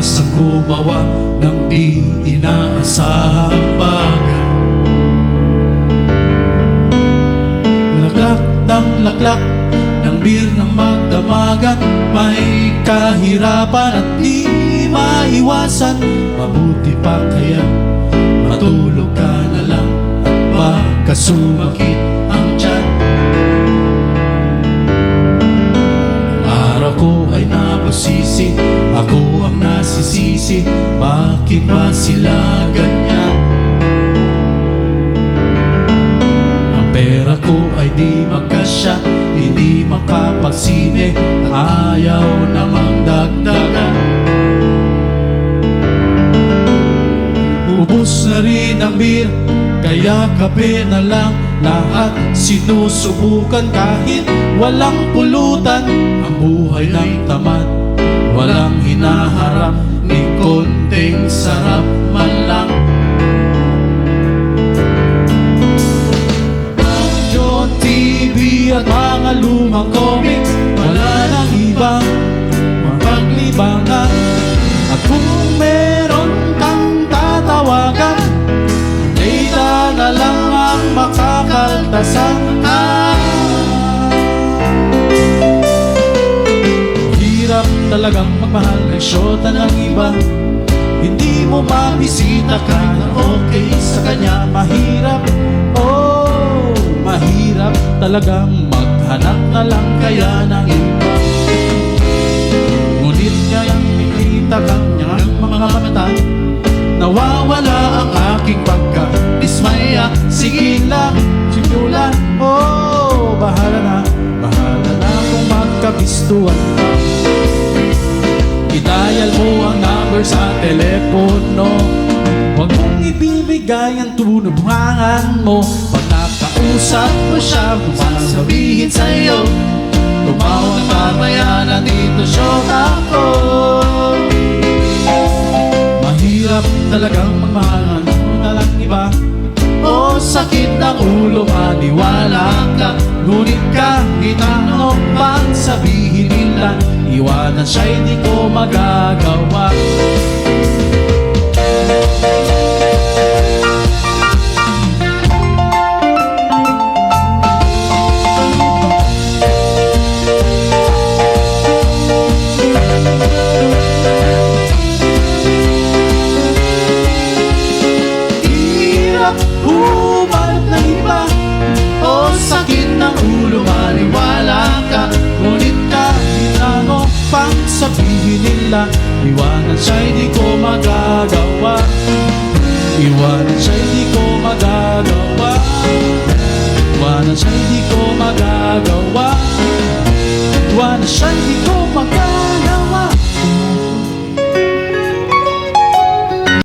Inaalasang gumawa ng di inaasahang bagay. Laklak ng laklak ng bir ng magdamagan, may kahirapan at di maiwasan. Mabuti pa kaya matulog ka na lang at baka sumakit ang tiyan. Araw ko ay nabusisi, ako ang nasisisi. Bakit ba sila ganyan? Ang pera ko ay di magkasya, hindi makapagsine, ayaw namang dagdagan. Ubus na rin ang beer, kaya kape na lang lahat sinusubukan. Kahit walang pulutan, ang buhay ng tamad, walang hinaharap, ni konting sarap man lang. Radyo, TV at mga lumang comics, wala nang ibang mapaglibangan. At kung meron kang tatawagan, data na lang ang makakaltasan. Hirap talagang magmahal ng syota ng iba, hindi mo mabisita ka na okay sa kanya. Mahirap, oh, mahirap talagang maghanap na lang kaya ng iba. Ngunit ngayang nakita kanyang mga mata, nawawala ang aking pagka-dismaya. Sige lang, simulan, oh, bahala na kung magkabistuan ka. I-dial mo ang number sa telepono, huwag mong ibibigay ang tunubhangan mo. Pag nakausap mo siya, sasabihin sa'yo, tumawag mamaya na dito short ako. Mahirap talagang magmahalan mo na lang iba, o sakit ng ulo, maniwala ka. Ngunit kahit ano pang sabihin nila, iwanan siya hindi ko magagawa. Hirap humanap na iba, o sakit ng ulo, maniwala ka. Ngunit kahit ano pang sabihin nila, iwanan siya hindi ko magagawa. Iwanan siya hindi ko magagawa. Iwanan siya hindi ko magagawa. Iwanan siya hindi ko magagawa.